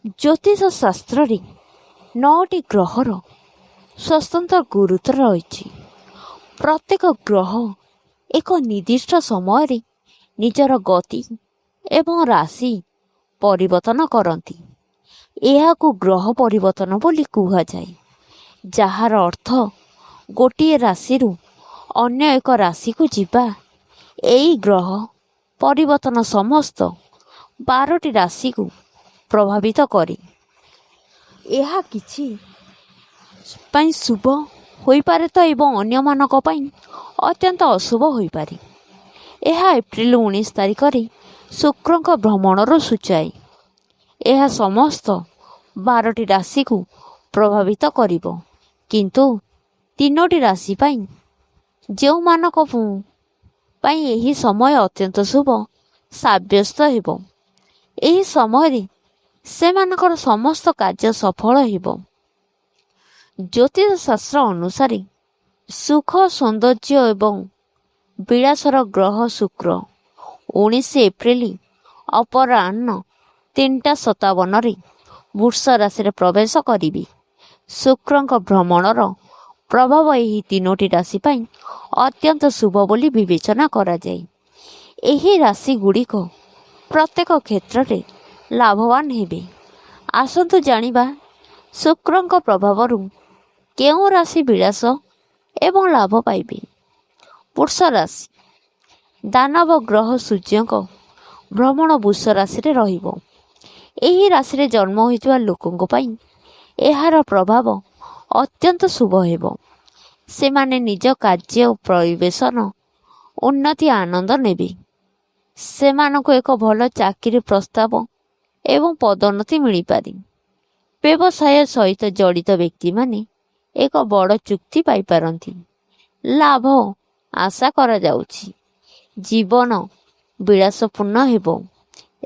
ଜ୍ୟୋତିଷ ଶାସ୍ତ୍ରରେ 9ଟି ଗ୍ରହର ସ୍ୱତନ୍ତ୍ର ଗୁରୁତ୍ୱ ରହିଛି। ପ୍ରତ୍ୟେକ ଗ୍ରହ ଏକ ନିର୍ଦ୍ଦିଷ୍ଟ ସମୟରେ ନିଜର ଗତି ଏବଂ ରାଶି ପରିବର୍ତ୍ତନ କରନ୍ତି। ଏହାକୁ ଗ୍ରହ ପରିବର୍ତ୍ତନ ବୋଲି କୁହାଯାଏ, ଯାହାର ଅର୍ଥ ଗୋଟିଏ ରାଶିରୁ ଅନ୍ୟ ଏକ ରାଶିକୁ ଯିବା। ଏହି ଗ୍ରହ ପରିବର୍ତ୍ତନ ସମସ୍ତ 12ଟି ରାଶିକୁ ପ୍ରଭାବିତ କରେ। ଏହା କିଛି ପାଇଁ ଶୁଭ ହୋଇପାରେ ତ ଏବଂ ଅନ୍ୟମାନଙ୍କ ପାଇଁ ଅତ୍ୟନ୍ତ ଅଶୁଭ ହୋଇପାରେ। ଏହା ଏପ୍ରିଲ 19 ତାରିଖରେ ଶୁକ୍ରଙ୍କ ଭ୍ରମଣରୁ ସୂଚାଏ। ଏହା ସମସ୍ତ 12ଟି ରାଶିକୁ ପ୍ରଭାବିତ କରିବ, କିନ୍ତୁ 3ଟି ରାଶି ପାଇଁ, ଯେଉଁମାନଙ୍କ ପାଇଁ ଏହି ସମୟ ଅତ୍ୟନ୍ତ ଶୁଭ ସାବ୍ୟସ୍ତ ହେବ। ଏହି ସମୟରେ ସେମାନଙ୍କର ସମସ୍ତ କାର୍ଯ୍ୟ ସଫଳ ହେବ। ଜ୍ୟୋତିଷ ଶାସ୍ତ୍ର ଅନୁସାରେ ସୁଖ, ସୌନ୍ଦର୍ଯ୍ୟ ଏବଂ ବିଳାସର ଗ୍ରହ ଶୁକ୍ର 19 ଏପ୍ରିଲ ଅପରାହ୍ନ 3:57ରେ ବୃଷ ରାଶିରେ ପ୍ରବେଶ କରିବେ। ଶୁକ୍ରଙ୍କ ଭ୍ରମଣର ପ୍ରଭାବ ଏହି 3ଟି ରାଶି ପାଇଁ ଅତ୍ୟନ୍ତ ଶୁଭ ବୋଲି ବିବେଚନା କରାଯାଏ। ଏହି ରାଶିଗୁଡ଼ିକ ପ୍ରତ୍ୟେକ କ୍ଷେତ୍ରରେ ଲାଭବାନ ହେବେ। ଆସନ୍ତୁ ଜାଣିବା ଶୁକ୍ରଙ୍କ ପ୍ରଭାବରୁ କେଉଁ ରାଶି ବିଳାସ ଏବଂ ଲାଭ ପାଇବେ। ବୃଷ ରାଶି। ଦାନବ ଗ୍ରହ ସୂର୍ଯ୍ୟଙ୍କ ଭ୍ରମଣ ବୃଷ ରାଶିରେ ରହିବ। ଏହି ରାଶିରେ ଜନ୍ମ ହୋଇଥିବା ଲୋକଙ୍କ ପାଇଁ ଏହାର ପ୍ରଭାବ ଅତ୍ୟନ୍ତ ଶୁଭ ହେବ। ସେମାନେ ନିଜ କାର୍ଯ୍ୟ ଓ ପରିବେଶନ ଉନ୍ନତି ଆନନ୍ଦ ନେବେ। ସେମାନଙ୍କୁ ଏକ ଭଲ ଚାକିରି ପ୍ରସ୍ତାବ ଏବଂ ପଦୋନ୍ନତି ମିଳିପାରେ। ବ୍ୟବସାୟ ସହିତ ଜଡ଼ିତ ବ୍ୟକ୍ତିମାନେ ଏକ ବଡ଼ ଚୁକ୍ତି ପାଇପାରନ୍ତି। ଲାଭ ଆଶା କରାଯାଉଛି। ଜୀବନ ବିଳାସପୂର୍ଣ୍ଣ ହେବ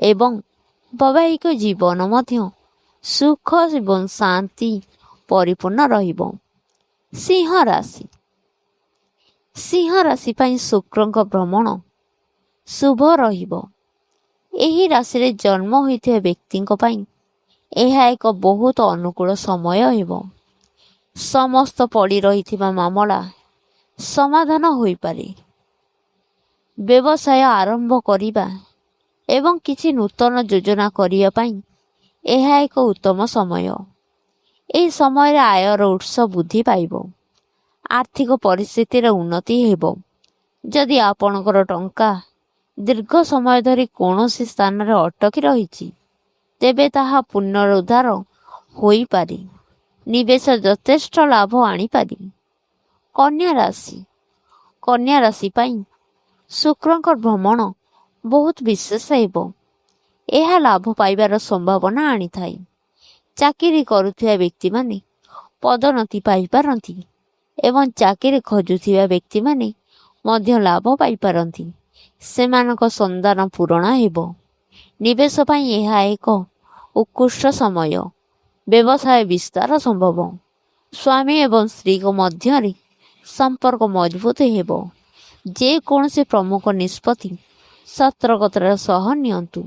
ଏବଂ ବୈବାହିକ ଜୀବନ ମଧ୍ୟ ସୁଖ ଏବଂ ଶାନ୍ତି ପରିପୂର୍ଣ୍ଣ ରହିବ। ସିଂହ ରାଶି। ସିଂହ ରାଶି ପାଇଁ ଶୁକ୍ରଙ୍କ ଭ୍ରମଣ ଶୁଭ ରହିବ। ଏହି ରାଶିରେ ଜନ୍ମ ହୋଇଥିବା ବ୍ୟକ୍ତିଙ୍କ ପାଇଁ ଏହା ଏକ ବହୁତ ଅନୁକୂଳ ସମୟ ହେବ। ସମସ୍ତ ପଡ଼ି ରହିଥିବା ମାମଲା ସମାଧାନ ହୋଇପାରେ। ବ୍ୟବସାୟ ଆରମ୍ଭ କରିବା ଏବଂ କିଛି ନୂତନ ଯୋଜନା କରିବା ପାଇଁ ଏହା ଏକ ଉତ୍ତମ ସମୟ। ଏହି ସମୟରେ ଆୟର ଉତ୍ସ ବୃଦ୍ଧି ପାଇବ। ଆର୍ଥିକ ପରିସ୍ଥିତିର ଉନ୍ନତି ହେବ। ଯଦି ଆପଣଙ୍କର ଟଙ୍କା ଦୀର୍ଘ ସମୟ ଧରି କୌଣସି ସ୍ଥାନରେ ଅଟକି ରହିଛି, ତେବେ ତାହା ପୁନରୁଦ୍ଧାର ହୋଇପାରେ। ନିବେଶ ଯଥେଷ୍ଟ ଲାଭ ଆଣିପାରେ। କନ୍ୟା ରାଶି। କନ୍ୟା ରାଶି ପାଇଁ ଶୁକ୍ରଙ୍କ ଭ୍ରମଣ ବହୁତ ବିଶେଷ ହେବ। ଏହା ଲାଭ ପାଇବାର ସମ୍ଭାବନା ଆଣିଥାଏ। ଚାକିରି କରୁଥିବା ବ୍ୟକ୍ତିମାନେ ପଦୋନ୍ନତି ପାଇପାରନ୍ତି ଏବଂ ଚାକିରି ଖୋଜୁଥିବା ବ୍ୟକ୍ତିମାନେ ମଧ୍ୟ ଲାଭ ପାଇପାରନ୍ତି। ସେମାନଙ୍କ ସନ୍ଧାନ ପୂରଣ ହେବ। ନିବେଶ ପାଇଁ ଏହା ଏକ ଉତ୍କୃଷ୍ଟ ସମୟ। ବ୍ୟବସାୟ ବିସ୍ତାର ସମ୍ଭବ। ସ୍ୱାମୀ ଏବଂ ସ୍ତ୍ରୀଙ୍କ ମଧ୍ୟରେ ସମ୍ପର୍କ ମଜବୁତ ହେବ। ଯେକୌଣସି ପ୍ରମୁଖ ନିଷ୍ପତ୍ତି ସତର୍କତାର ସହ ନିଅନ୍ତୁ।